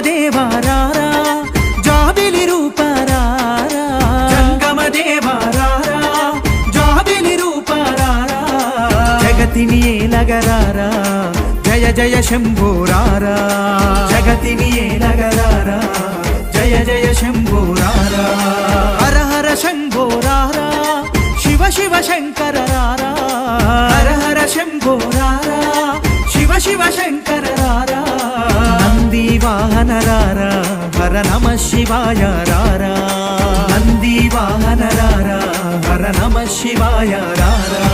దేవారారా జాబిలి రూపారారా జంగమ దేవారారా జాబిలి రూపారారా జగతిని ఏలగరారా జయ జయ శంభోరారా జగతిని ఏలగరారా జయ జయ శంభోరారా హర హర శంభోరారా శివ శివ శంకరరారా హర హర శంభోరారా శివ శివ శంకరరారా నంది వాహనరారా హర నమ శివాయ రారా నంది వాహనరారా హర నమ శివాయ రారా